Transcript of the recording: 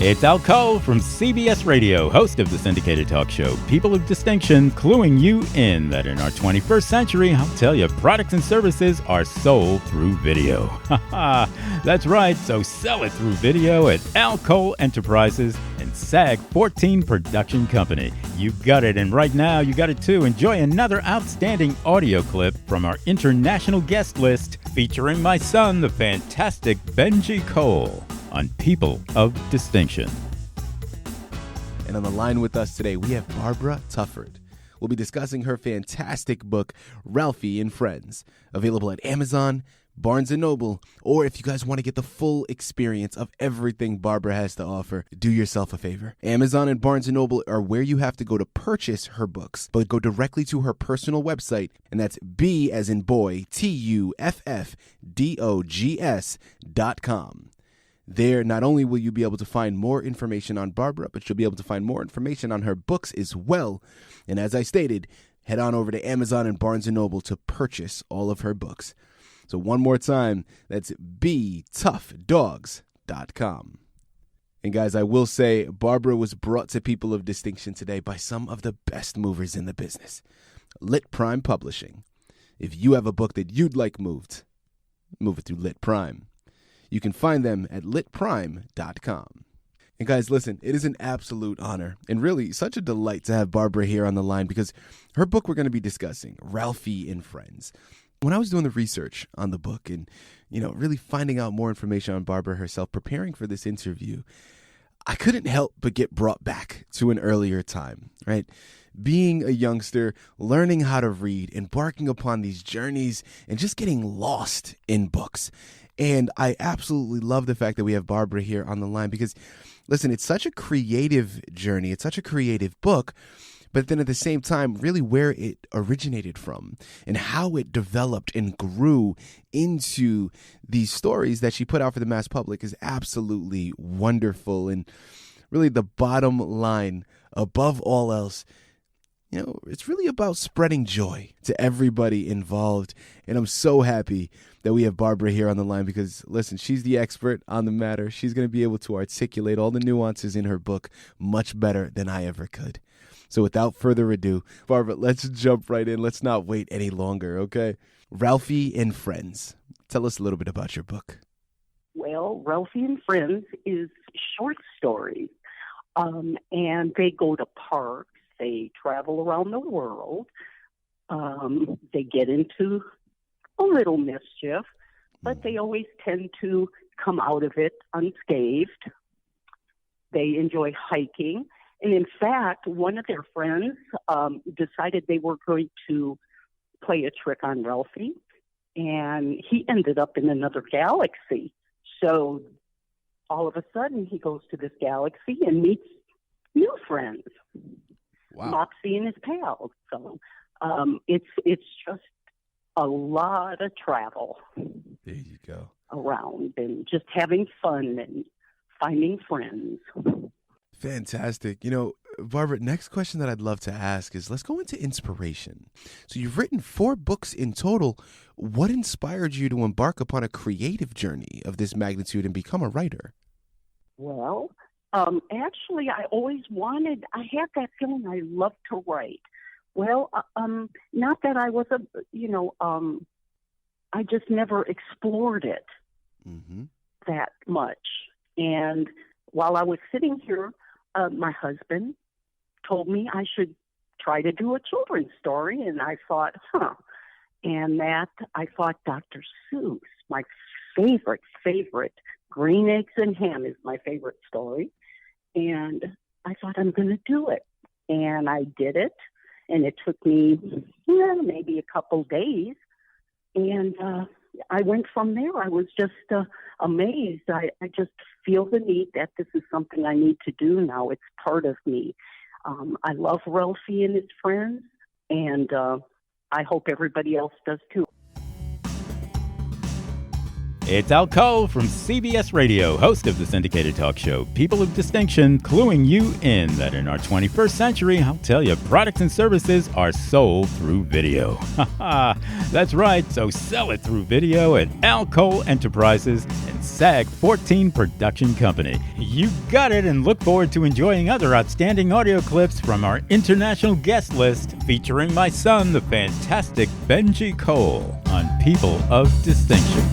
It's Al Cole from CBS Radio, host of the syndicated talk show People of Distinction, cluing you in that in our 21st century, I'll tell you, products and services are sold through video. That's right, so sell it through video at Al Cole Enterprises and SAG 14 Production Company. You got it, and right now you got it too. Enjoy another outstanding audio clip from our international guest list featuring my son, the fantastic Benji Cole, on People of Distinction. And on the line with us today, we have Barbara Tufford. We'll be discussing her fantastic book, Ralphie and Friends, available at Amazon, Barnes & Noble, or if you guys want to get the full experience of everything Barbara has to offer, do yourself a favor. Amazon and Barnes & Noble are where you have to go to purchase her books, but go directly to her personal website, and that's B as in boy, TUFFDOGS.com. There, not only will you be able to find more information on Barbara, but you'll be able to find more information on her books as well. And as I stated, head on over to Amazon and Barnes & Noble to purchase all of her books. So one more time, that's btoughdogs.com. And guys, I will say, Barbara was brought to People of Distinction today by some of the best movers in the business. LitPrime Publishing. If you have a book that you'd like moved, move it through LitPrime. You can find them at litprime.com. And guys, listen, it is an absolute honor and really such a delight to have Barbara here on the line because her book we're going to be discussing, Ralphie and Friends. When I was doing the research on the book and, really finding out more information on Barbara herself, preparing for this interview, I couldn't help but get brought back to an earlier time, right? Being a youngster, learning how to read, embarking upon these journeys, and just getting lost in books. And I absolutely love the fact that we have Barbara here on the line because, listen, it's such a creative journey. It's such a creative book, but then at the same time, really where it originated from and how it developed and grew into these stories that she put out for the mass public is absolutely wonderful. And really the bottom line, above all else, it's really about spreading joy to everybody involved. And I'm so happy that we have Barbara here on the line because, listen, she's the expert on the matter. She's going to be able to articulate all the nuances in her book much better than I ever could. So without further ado, Barbara, let's jump right in. Let's not wait any longer, okay? Ralphie and Friends. Tell us a little bit about your book. Well, Ralphie and Friends is short stories, and they go to parks. They travel around the world. They get into a little mischief, but they always tend to come out of it unscathed. They enjoy hiking. And in fact, one of their friends decided they were going to play a trick on Ralphie, and he ended up in another galaxy. So all of a sudden, he goes to this galaxy and meets new friends. Wow. Moxie and his pals. So it's just a lot of travel. There you go. Around and just having fun and finding friends. Fantastic. Barbara, next question that I'd love to ask is let's go into inspiration. So you've written 4 books in total. What inspired you to embark upon a creative journey of this magnitude and become a writer? Well, actually, I had that feeling I loved to write. Well, not that I was I just never explored it that much. And while I was sitting here, my husband told me I should try to do a children's story. And I thought, And that I thought Dr. Seuss, my favorite, Green Eggs and Ham is my favorite story. And I thought I'm going to do it. And I did it. And it took me maybe a couple days. And I went from there. I was just amazed. I just feel the need that this is something I need to do now. It's part of me. I love Ralphie and his friends. And I hope everybody else does too. It's Al Cole from CBS Radio, host of the syndicated talk show People of Distinction, cluing you in that in our 21st century, I'll tell you, products and services are sold through video. That's right, so sell it through video at Al Cole Enterprises and SAG 14 Production Company. You got it, and look forward to enjoying other outstanding audio clips from our international guest list featuring my son, the fantastic Benji Cole, on People of Distinction.